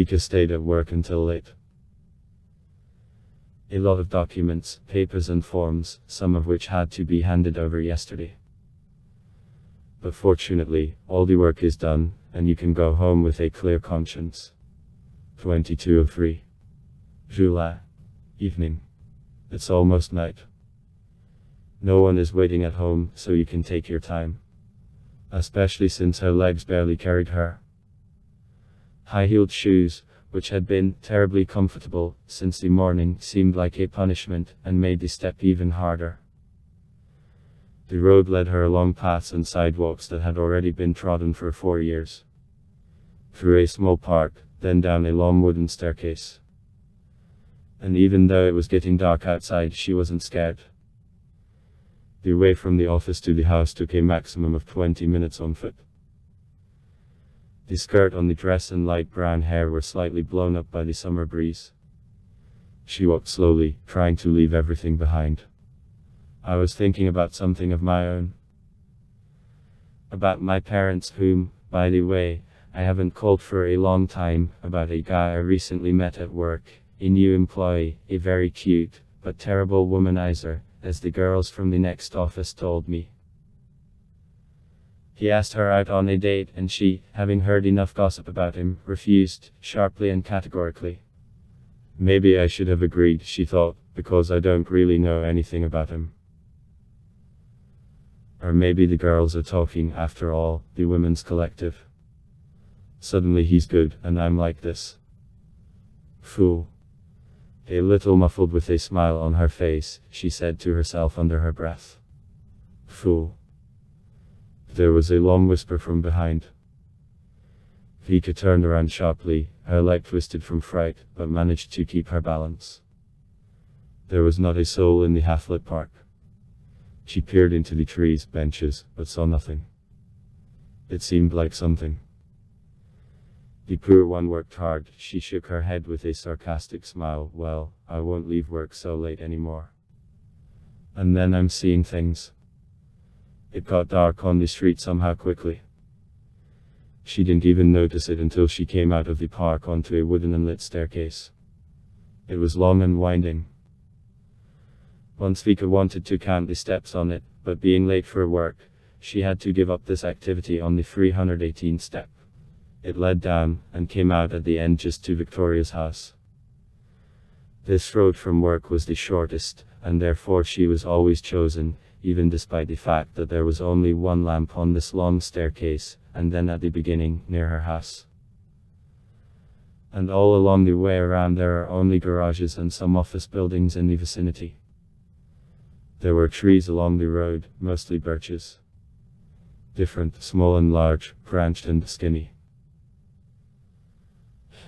Vika stayed at work until late. A lot of documents, papers and forms, some of which had to be handed over yesterday. But fortunately, all the work is done, and you can go home with a clear conscience. 22:03. July. Evening. It's almost night. No one is waiting at home, so you can take your time. Especially since her legs barely carried her. High-heeled shoes, which had been terribly comfortable since the morning, seemed like a punishment, and made the step even harder. The road led her along paths and sidewalks that had already been trodden for 4 years. Through a small park, then down a long wooden staircase. And even though it was getting dark outside, she wasn't scared. The way from the office to the house took a maximum of 20 minutes on foot. The skirt on the dress and light brown hair were slightly blown up by the summer breeze. She walked slowly, trying to leave everything behind. I was thinking about something of my own. About my parents, whom, by the way, I haven't called for a long time, about a guy I recently met at work, a new employee, a very cute, but terrible womanizer, as the girls from the next office told me. He asked her out on a date and she, having heard enough gossip about him, refused, sharply and categorically. Maybe I should have agreed, she thought, because I don't really know anything about him. Or maybe the girls are talking, after all, the women's collective. Suddenly he's good, and I'm like this. Fool. A little muffled with a smile on her face, she said to herself under her breath. Fool. There was a long whisper from behind. Vika turned around sharply, her leg twisted from fright, but managed to keep her balance. There was not a soul in the half-lit park. She peered into the trees, benches, but saw nothing. It seemed like something. The poor one worked hard, she shook her head with a sarcastic smile. Well, I won't leave work so late anymore. And then I'm seeing things. It got dark on the street somehow quickly. She didn't even notice it until she came out of the park onto a wooden and lit staircase. It was long and winding. Once Vika wanted to count the steps on it, but being late for work, she had to give up this activity on the 318th step. It led down, and came out at the end just to Victoria's house. This road from work was the shortest, and therefore she was always chosen, even despite the fact that there was only one lamp on this long staircase, and then at the beginning, near her house. And all along the way around there are only garages and some office buildings in the vicinity. There were trees along the road, mostly birches. Different, small and large, branched and skinny.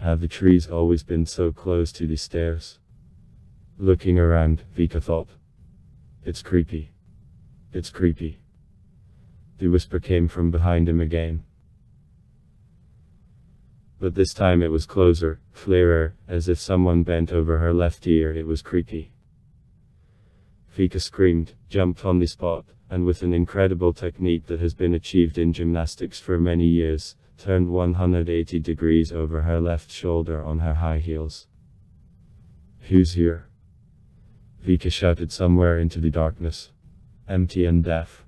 Have the trees always been so close to the stairs? Looking around, Vika thought. It's creepy. It's creepy. The whisper came from behind him again. But this time it was closer, clearer, as if someone bent over her left ear. It was creepy. Vika screamed, jumped on the spot, and with an incredible technique that has been achieved in gymnastics for many years, turned 180 degrees over her left shoulder on her high heels. Who's here? Vika shouted somewhere into the darkness. Empty and deaf.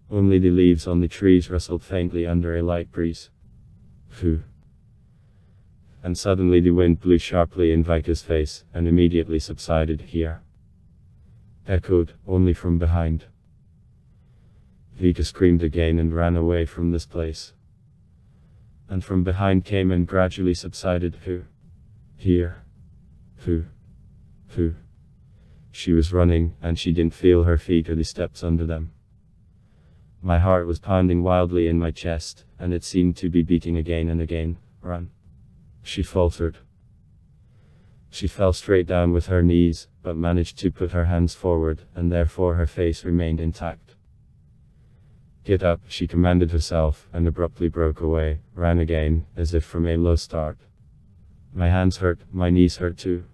Only the leaves on the trees rustled faintly under a light breeze. Phew. And suddenly the wind blew sharply in Vika's face, and immediately subsided. Here. Echoed, only from behind. Vika screamed again and ran away from this place. And from behind came and gradually subsided. Who? Here. Who? Who? She was running, and she didn't feel her feet or the steps under them. My heart was pounding wildly in my chest, and it seemed to be beating again and again. Run. She faltered. She fell straight down with her knees, but managed to put her hands forward, and therefore her face remained intact. Get up, she commanded herself, and abruptly broke away, ran again, as if from a low start. My hands hurt, my knees hurt too.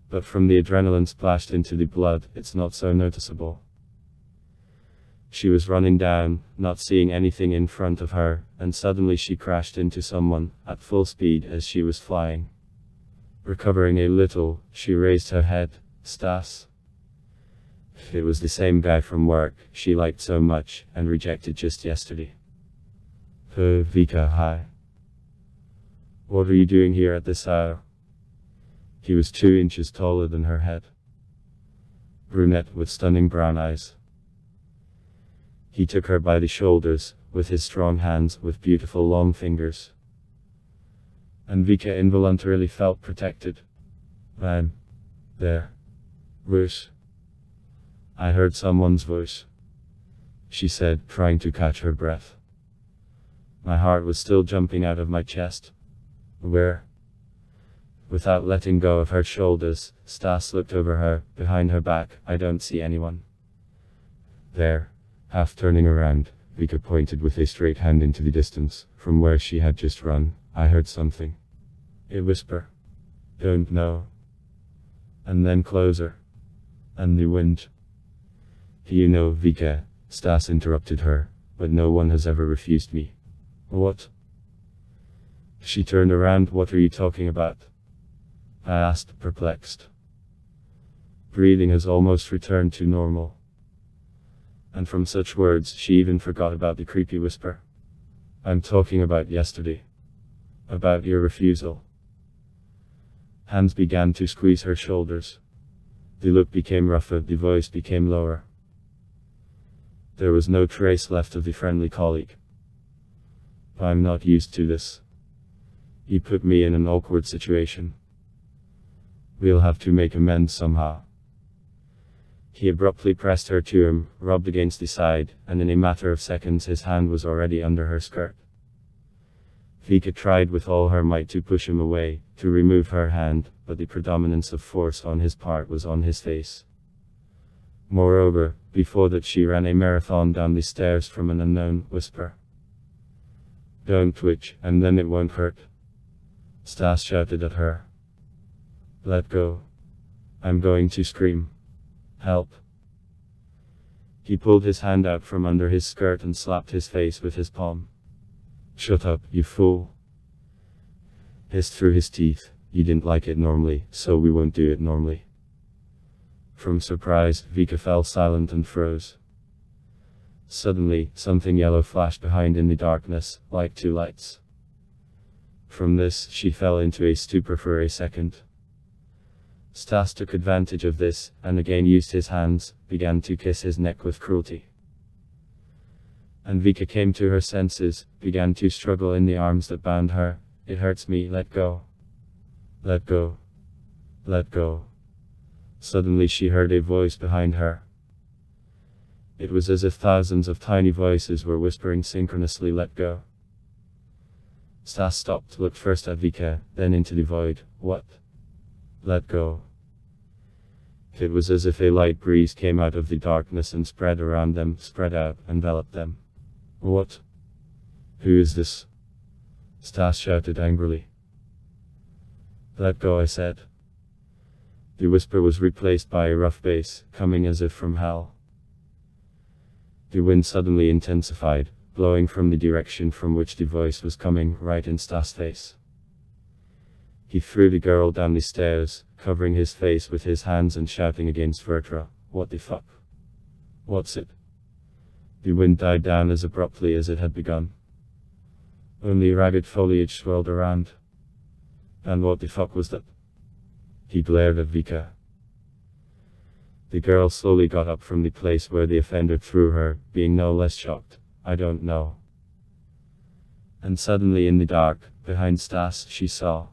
But from the adrenaline splashed into the blood, it's not so noticeable. She was running down, not seeing anything in front of her, and suddenly she crashed into someone, at full speed as she was flying. Recovering a little, she raised her head. Stas. It was the same guy from work she liked so much, and rejected just yesterday. Vika, hi. What are you doing here at this hour? He was 2 inches taller than her head. Brunette with stunning brown eyes. He took her by the shoulders, with his strong hands with beautiful long fingers. And Vika involuntarily felt protected. I'm there. Bruce. I heard someone's voice, she said, trying to catch her breath. My heart was still jumping out of my chest. Where? Without letting go of her shoulders, Stas looked over her, behind her back. I don't see anyone. There. Half turning around, Vika pointed with a straight hand into the distance, from where she had just run. I heard something. A whisper. Don't know. And then closer. And the wind. You know, Vika, Stas interrupted her, but no one has ever refused me. What? She turned around. What are you talking about? I asked, perplexed. Breathing has almost returned to normal. And from such words, she even forgot about the creepy whisper. I'm talking about yesterday. About your refusal. Hands began to squeeze her shoulders. The look became rougher, the voice became lower. There was no trace left of the friendly colleague. I'm not used to this. You put me in an awkward situation. We'll have to make amends somehow. He abruptly pressed her to him, rubbed against the side, and in a matter of seconds his hand was already under her skirt. Vika tried with all her might to push him away, to remove her hand, but the predominance of force on his part was on his face. Moreover, before that she ran a marathon down the stairs from an unknown whisper. Don't twitch, and then it won't hurt. Stas shouted at her. Let go. I'm going to scream. Help. He pulled his hand out from under his skirt and slapped his face with his palm. Shut up, you fool. Hissed through his teeth. You didn't like it normally, so we won't do it normally. From surprise, Vika fell silent and froze. Suddenly, something yellow flashed behind in the darkness, like 2 lights. From this, she fell into a stupor for a second. Stas took advantage of this, and again used his hands, began to kiss his neck with cruelty. And Vika came to her senses, began to struggle in the arms that bound her. It hurts me, let go. Let go. Let go. Suddenly she heard a voice behind her. It was as if thousands of tiny voices were whispering synchronously, let go. Stas stopped, looked first at Vika, then into the void. What? Let go. It was as if a light breeze came out of the darkness and spread around them, spread out, enveloped them. What? Who is this? Stas shouted angrily. Let go, I said. The whisper was replaced by a rough bass, coming as if from hell. The wind suddenly intensified, blowing from the direction from which the voice was coming, right in Stas' face. He threw the girl down the stairs, covering his face with his hands and shouting against Vertra, what the fuck? What's it? The wind died down as abruptly as it had begun. Only ragged foliage swirled around. And what the fuck was that? He glared at Vika. The girl slowly got up from the place where the offender threw her, being no less shocked. I don't know. And suddenly in the dark, behind Stas, she saw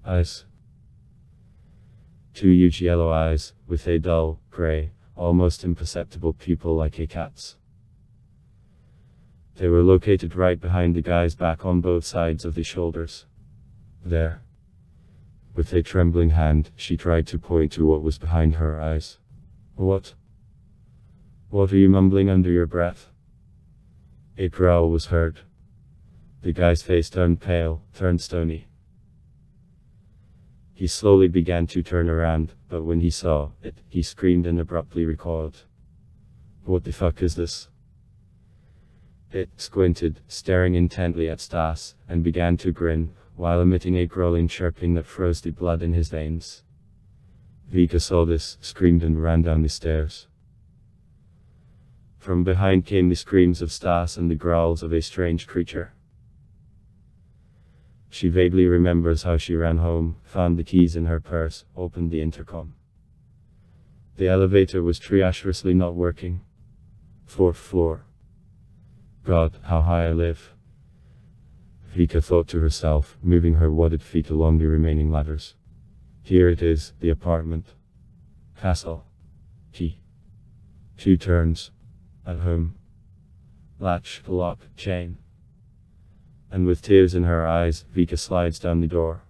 eyes. 2 huge yellow eyes, with a dull, grey, almost imperceptible pupil like a cat's. They were located right behind the guy's back on both sides of the shoulders. There. With a trembling hand, she tried to point to what was behind her eyes. What? What are you mumbling under your breath? A growl was heard. The guy's face turned pale, turned stony. He slowly began to turn around, but when he saw it, he screamed and abruptly recoiled. What the fuck is this? It squinted, staring intently at Stas, and began to grin, while emitting a growling chirping that froze the blood in his veins. Vika saw this, screamed and ran down the stairs. From behind came the screams of Stas and the growls of a strange creature. She vaguely remembers how she ran home, found the keys in her purse, opened the intercom. The elevator was treacherously not working. 4th floor. God, how high I live. Vika thought to herself, moving her wadded feet along the remaining ladders. Here it is, the apartment. Castle. Key. 2 turns. At home. Latch, lock, chain. And with tears in her eyes, Vika slides down the door.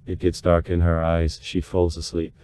It gets dark in her eyes, she falls asleep.